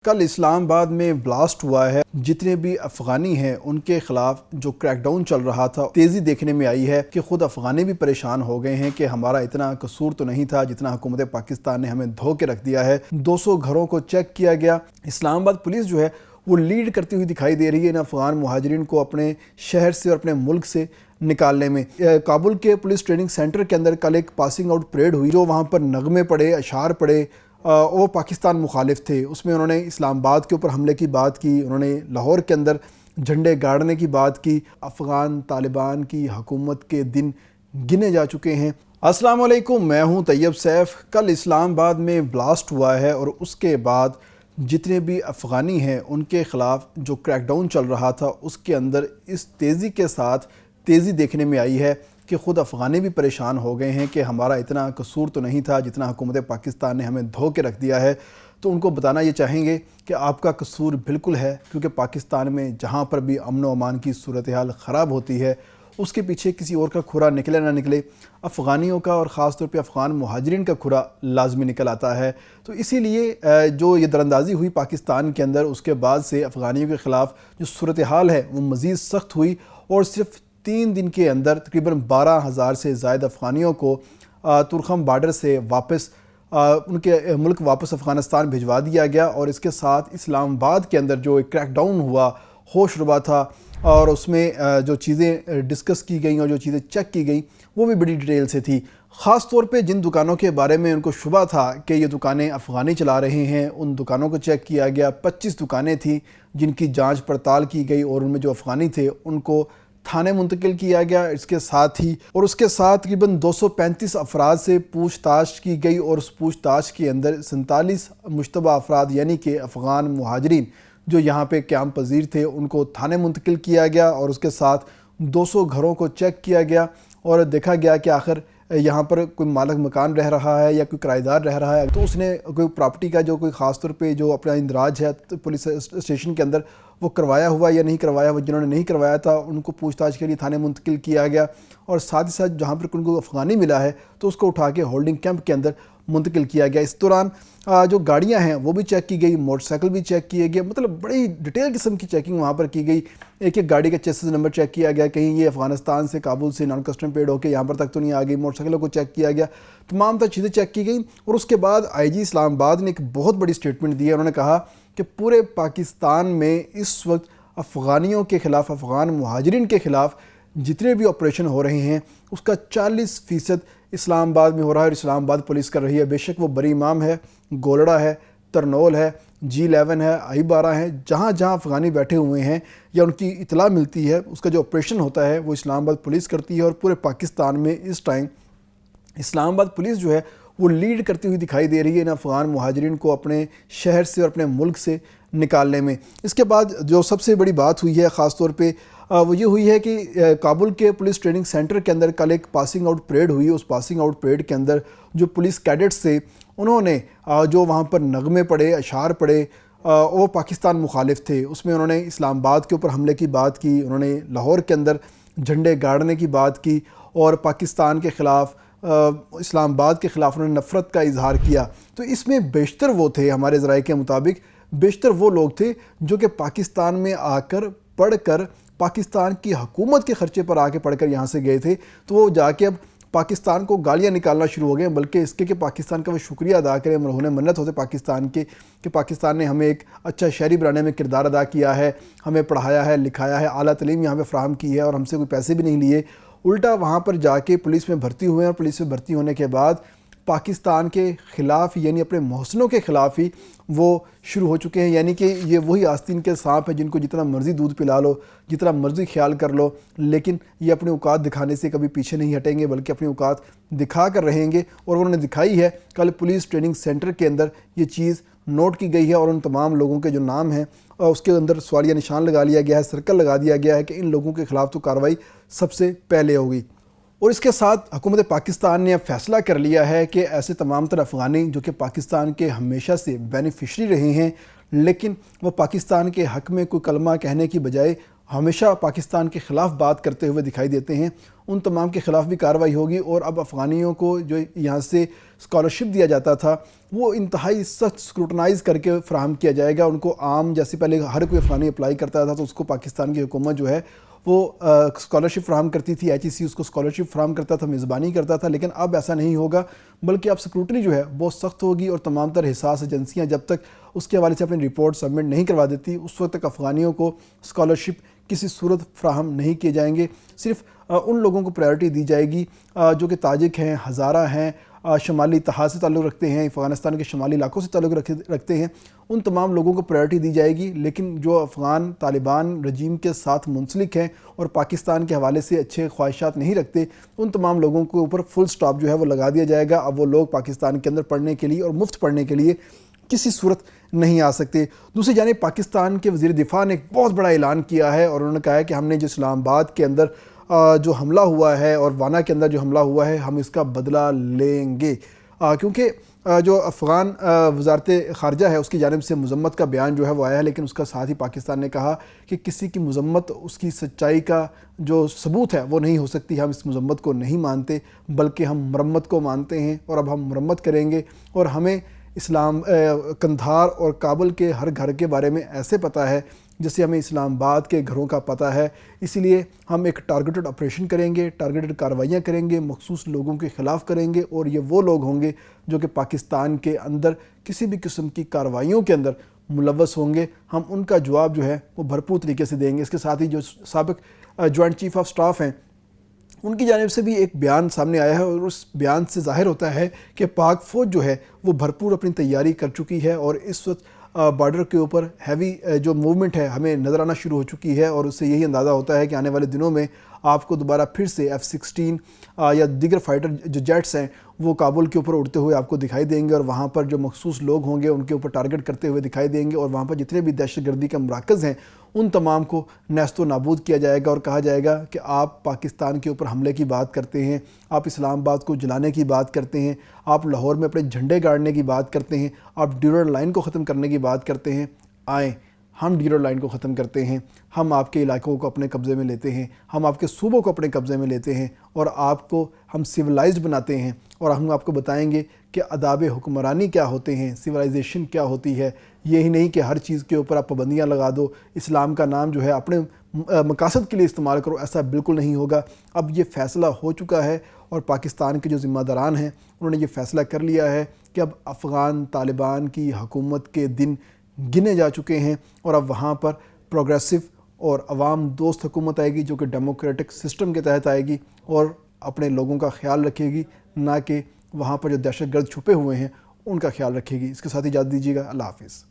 کل اسلام آباد میں بلاسٹ ہوا ہے۔ جتنے بھی افغانی ہیں ان کے خلاف جو کریک ڈاؤن چل رہا تھا، تیزی دیکھنے میں آئی ہے کہ خود افغانی بھی پریشان ہو گئے ہیں کہ ہمارا اتنا قصور تو نہیں تھا جتنا حکومت پاکستان نے ہمیں دھو کے رکھ دیا ہے۔ 200 گھروں کو چیک کیا گیا۔ اسلام آباد پولیس جو ہے وہ لیڈ کرتی ہوئی دکھائی دے رہی ہے ان افغان مہاجرین کو اپنے شہر سے اور اپنے ملک سے نکالنے میں۔ کابل کے پولیس ٹریننگ سینٹر کے اندر کل ایک پاسنگ آؤٹ پریڈ ہوئی جو وہاں پر نغمے پڑے، اشعار پڑے، وہ پاکستان مخالف تھے۔ اس میں انہوں نے اسلام آباد کے اوپر حملے کی بات کی، انہوں نے لاہور کے اندر جھنڈے گاڑنے کی بات کی۔ افغان طالبان کی حکومت کے دن گنے جا چکے ہیں۔ السلام علیکم، میں ہوں طیب سیف۔ کل اسلام آباد میں بلاسٹ ہوا ہے اور اس کے بعد جتنے بھی افغانی ہیں ان کے خلاف جو کریک ڈاؤن چل رہا تھا اس کے اندر اس تیزی کے ساتھ تیزی دیکھنے میں آئی ہے کہ خود افغانی بھی پریشان ہو گئے ہیں کہ ہمارا اتنا قصور تو نہیں تھا جتنا حکومت پاکستان نے ہمیں دھو کے رکھ دیا ہے۔ تو ان کو بتانا یہ چاہیں گے کہ آپ کا قصور بالکل ہے، کیونکہ پاکستان میں جہاں پر بھی امن و امان کی صورتحال خراب ہوتی ہے اس کے پیچھے کسی اور کا کھرا نکلے نہ نکلے، افغانیوں کا اور خاص طور پہ افغان مہاجرین کا کھرا لازمی نکل آتا ہے۔ تو اسی لیے جو یہ دراندازی ہوئی پاکستان کے اندر، اس کے بعد سے افغانیوں کے خلاف جو صورتحال ہے وہ مزید سخت ہوئی اور صرف 3 دن کے اندر تقریباً 12,000 سے زائد افغانیوں کو تورخم بارڈر سے واپس ان کے ملک واپس افغانستان بھجوا دیا گیا۔ اور اس کے ساتھ اسلام آباد کے اندر جو ایک کریک ڈاؤن ہوا، ہوش ربا تھا، اور اس میں جو چیزیں ڈسکس کی گئیں اور جو چیزیں چیک کی گئیں وہ بھی بڑی ڈیٹیل سے تھی۔ خاص طور پہ جن دکانوں کے بارے میں ان کو شبہ تھا کہ یہ دکانیں افغانی چلا رہے ہیں، ان دکانوں کو چیک کیا گیا۔ 25 دکانیں تھیں جن کی جانچ پڑتال کی گئی اور ان میں جو افغانی تھے ان کو تھانے منتقل کیا گیا۔ اس کے ساتھ تقریباً 235 افراد سے پوچھ تاچھ کی گئی اور اس پوچھ تاچھ کے اندر 47 مشتبہ افراد یعنی کہ افغان مہاجرین جو یہاں پہ قیام پذیر تھے ان کو تھانے منتقل کیا گیا، اور اس کے ساتھ 200 گھروں کو چیک کیا گیا اور دیکھا گیا کہ آخر یہاں پر کوئی مالک مکان رہ رہا ہے یا کوئی کرایہ دار رہ رہا ہے، تو اس نے کوئی پراپرٹی کا جو کوئی خاص طور پہ جو اپنا اندراج ہے پولیس اسٹیشن کے اندر وہ کروایا ہوا یا نہیں کروایا ہوا۔ جنہوں نے نہیں کروایا تھا ان کو پوچھ تاچھ کے لیے تھانے منتقل کیا گیا، اور ساتھ ہی ساتھ جہاں پر ان کو افغانی ملا ہے تو اس کو اٹھا کے ہولڈنگ کیمپ کے اندر منتقل کیا گیا۔ اس دوران جو گاڑیاں ہیں وہ بھی چیک کی گئی، موٹر سائیکل بھی چیک کیے گئے، مطلب بڑی ڈیٹیل قسم کی چیکنگ وہاں پر کی گئی۔ ایک گاڑی کا چیسز نمبر چیک کیا گیا، کہیں یہ افغانستان سے کابل سے نان کسٹم پیڈ ہو کے یہاں پر تک تو نہیں آ گئی۔ موٹر سائیکلوں کو چیک کیا گیا، تمام تر چیزیں چیک کی گئیں۔ اور اس کے بعد آئی جی اسلام آباد نے ایک بہت بڑی سٹیٹمنٹ دی ہے۔ انہوں نے کہا کہ پورے پاکستان میں اس وقت افغانیوں کے خلاف، افغان مہاجرین کے خلاف جتنے بھی آپریشن ہو رہے ہیں اس کا 40% اسلام آباد میں ہو رہا ہے اور اسلام آباد پولیس کر رہی ہے۔ بے شک وہ بری امام ہے، گولڑا ہے، ترنول ہے، G11 ہے، I-12 ہے، جہاں جہاں افغانی بیٹھے ہوئے ہیں یا ان کی اطلاع ملتی ہے اس کا جو آپریشن ہوتا ہے وہ اسلام آباد پولیس کرتی ہے۔ اور پورے پاکستان میں اس ٹائم اسلام آباد پولیس جو ہے وہ لیڈ کرتی ہوئی دکھائی دے رہی ہے ان افغان مہاجرین کو اپنے شہر سے اور اپنے ملک سے نکالنے میں۔ اس کے بعد جو سب سے بڑی بات ہوئی ہے خاص طور پہ وہ یہ ہوئی ہے کہ کابل کے پولیس ٹریننگ سینٹر کے اندر کل ایک پاسنگ آؤٹ پریڈ ہوئی۔ اس پاسنگ آؤٹ پریڈ کے اندر جو پولیس کیڈٹس تھے انہوں نے جو وہاں پر نغمے پڑے، اشعار پڑے، وہ پاکستان مخالف تھے۔ اس میں انہوں نے اسلام آباد کے اوپر حملے کی بات کی، انہوں نے لاہور کے اندر جھنڈے گاڑنے کی بات کی، اور پاکستان کے خلاف، اسلام آباد کے خلاف انہوں نے نفرت کا اظہار کیا۔ تو اس میں بیشتر وہ تھے، ہمارے ذرائع کے مطابق بیشتر وہ لوگ تھے جو کہ پاکستان میں آ کر پڑھ کر پاکستان کی حکومت کے خرچے پر آ کے پڑھ کر یہاں سے گئے تھے۔ تو وہ جا کے اب پاکستان کو گالیاں نکالنا شروع ہو گئے، بلکہ اس کے کہ پاکستان کا وہ شکریہ ادا کریں، مرہون منت ہوتے پاکستان کے کہ پاکستان نے ہمیں ایک اچھا شہری بنانے میں کردار ادا کیا ہے، ہمیں پڑھایا ہے، لکھایا ہے، اعلیٰ تعلیم یہاں پہ فراہم کی ہے اور ہم سے کوئی پیسے بھی نہیں لیے۔ الٹا وہاں پر جا کے پولیس میں بھرتی ہوئے ہیں، اور پولیس میں بھرتی ہونے کے بعد پاکستان کے خلاف یعنی اپنے محسنوں کے خلاف ہی وہ شروع ہو چکے ہیں۔ یعنی کہ یہ وہی آستین کے سانپ ہیں جن کو جتنا مرضی دودھ پلا لو، جتنا مرضی خیال کر لو، لیکن یہ اپنے اوقات دکھانے سے کبھی پیچھے نہیں ہٹیں گے، بلکہ اپنے اوقات دکھا کر رہیں گے۔ اور انہوں نے دکھائی ہے، کل پولیس ٹریننگ سینٹر کے اندر یہ چیز نوٹ کی گئی ہے، اور ان تمام لوگوں کے جو نام ہیں اور اس کے اندر سوالیہ نشان لگا لیا گیا ہے، سرکل لگا دیا گیا ہے کہ ان لوگوں کے خلاف تو کارروائی سب سے پہلے ہوگی۔ اور اس کے ساتھ حکومت پاکستان نے فیصلہ کر لیا ہے کہ ایسے تمام تر افغانی جو کہ پاکستان کے ہمیشہ سے بینیفیشری رہے ہیں لیکن وہ پاکستان کے حق میں کوئی کلمہ کہنے کی بجائے ہمیشہ پاکستان کے خلاف بات کرتے ہوئے دکھائی دیتے ہیں، ان تمام کے خلاف بھی کارروائی ہوگی، اور اب افغانیوں کو جو یہاں سے اسکالرشپ دیا جاتا تھا وہ انتہائی سخت اسکروٹنائز کر کے فراہم کیا جائے گا۔ ان کو عام، جیسے پہلے ہر کوئی افغانی اپلائی کرتا تھا تو اس کو پاکستان کی حکومت جو ہے وہ اسکالرشپ فراہم کرتی تھی، ITC اس کو اسکالرشپ فراہم کرتا تھا، میزبانی کرتا تھا، لیکن اب ایسا نہیں ہوگا، بلکہ اب اسکروٹنی جو ہے بہت سخت ہوگی، اور تمام تر حساس ایجنسیاں جب تک اس کے حوالے سے اپنی رپورٹ سبمٹ نہیں کروا دیتی اس وقت تک افغانیوں کو اسکالرشپ کسی صورت فراہم نہیں کیے جائیں گے۔ صرف ان لوگوں کو پرائیورٹی دی جائے گی جو کہ تاجک ہیں، ہزارہ ہیں، شمالی اتحاد سے تعلق رکھتے ہیں، افغانستان کے شمالی علاقوں سے تعلق رکھتے ہیں، ان تمام لوگوں کو پرائیورٹی دی جائے گی۔ لیکن جو افغان طالبان رجیم کے ساتھ منسلک ہیں اور پاکستان کے حوالے سے اچھے خواہشات نہیں رکھتے، ان تمام لوگوں کے اوپر فل سٹاپ جو ہے وہ لگا دیا جائے گا۔ اب وہ لوگ پاکستان کے اندر پڑھنے کے لیے اور مفت پڑھنے کے لیے کسی صورت نہیں آ سکتے۔ دوسری جانب پاکستان کے وزیر دفاع نے ایک بہت بڑا اعلان کیا ہے، اور انہوں نے کہا ہے کہ ہم نے جو اسلام آباد کے اندر جو حملہ ہوا ہے اور وانا کے اندر جو حملہ ہوا ہے ہم اس کا بدلہ لیں گے، کیونکہ جو افغان وزارت خارجہ ہے اس کی جانب سے مذمت کا بیان جو ہے وہ آیا ہے، لیکن اس کا ساتھ ہی پاکستان نے کہا کہ کسی کی مذمت اس کی سچائی کا جو ثبوت ہے وہ نہیں ہو سکتی، ہم اس مذمت کو نہیں مانتے بلکہ ہم مرمت کو مانتے ہیں، اور اب ہم مرمت کریں گے، اور ہمیں قندھار اور کابل کے ہر گھر کے بارے میں ایسے پتہ ہے جیسے ہمیں اسلام آباد کے گھروں کا پتہ ہے۔ اسی لیے ہم ایک ٹارگیٹڈ آپریشن کریں گے، ٹارگیٹڈ کارروائیاں کریں گے، مخصوص لوگوں کے خلاف کریں گے، اور یہ وہ لوگ ہوں گے جو کہ پاکستان کے اندر کسی بھی قسم کی کارروائیوں کے اندر ملوث ہوں گے، ہم ان کا جواب جو ہے وہ بھرپور طریقے سے دیں گے۔ اس کے ساتھ ہی جو سابق جوائنٹ چیف آف سٹاف ہیں ان کی جانب سے بھی ایک بیان سامنے آیا ہے، اور اس بیان سے ظاہر ہوتا ہے کہ پاک فوج جو ہے وہ بھرپور اپنی تیاری کر چکی ہے، اور اس وقت بارڈر کے اوپر ہیوی جو موومنٹ ہے ہمیں نظر آنا شروع ہو چکی ہے، اور اس سے یہی اندازہ ہوتا ہے کہ آنے والے دنوں میں آپ کو دوبارہ پھر سے F-16 یا دیگر فائٹر جو جیٹس ہیں وہ کابل کے اوپر اڑتے ہوئے آپ کو دکھائی دیں گے، اور وہاں پر جو مخصوص لوگ ہوں گے ان کے اوپر ٹارگٹ کرتے ہوئے دکھائی دیں گے، اور وہاں پر جتنے بھی دہشت گردی کے مراکز ہیں ان تمام کو نیست و نابود کیا جائے گا، اور کہا جائے گا کہ آپ پاکستان کے اوپر حملے کی بات کرتے ہیں، آپ اسلام آباد کو جلانے کی بات کرتے ہیں، آپ لاہور میں اپنے جھنڈے گاڑنے کی بات کرتے ہیں، آپ ڈیورنڈ لائن کو ختم کرنے کی بات کرتے ہیں، آئیں ہم ڈیورنڈ لائن کو ختم کرتے ہیں، ہم آپ کے علاقوں کو اپنے قبضے میں لیتے ہیں، ہم آپ کے صوبوں کو اپنے قبضے میں لیتے ہیں، اور آپ کو ہم سویلائزڈ بناتے ہیں، اور ہم آپ کو بتائیں گے کہ آداب حکمرانی کیا ہوتے ہیں، سویلائزیشن کیا ہوتی ہے۔ یہی نہیں کہ ہر چیز کے اوپر آپ پابندیاں لگا دو، اسلام کا نام جو ہے اپنے مقاصد کے لیے استعمال کرو، ایسا بالکل نہیں ہوگا۔ اب یہ فیصلہ ہو چکا ہے، اور پاکستان کے جو ذمہ داران ہیں انہوں نے یہ فیصلہ کر لیا ہے کہ اب افغان طالبان کی حکومت کے دن گنے جا چکے ہیں، اور اب وہاں پر پروگریسو اور عوام دوست حکومت آئے گی جو کہ ڈیموکریٹک سسٹم کے تحت آئے گی، اور اپنے لوگوں کا خیال رکھے گی، نہ کہ وہاں پر جو دہشت گرد چھپے ہوئے ہیں ان کا خیال رکھے گی۔ اس کے ساتھ اجازت دیجیے گا، اللہ حافظ۔